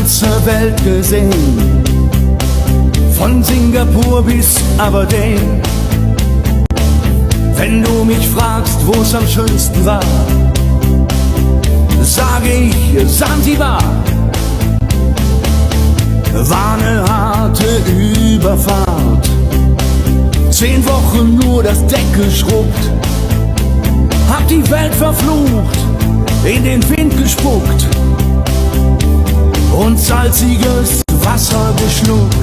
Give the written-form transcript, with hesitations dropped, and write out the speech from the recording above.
ganze Welt gesehen, von Singapur bis Aberdeen. Wenn du mich fragst, wo es am schönsten war, sage ich Sansibar. War eine harte Überfahrt, 10 Wochen nur das Deck geschrubbt, hab die Welt verflucht, in den Wind gespuckt und salziges Wasser geschluckt.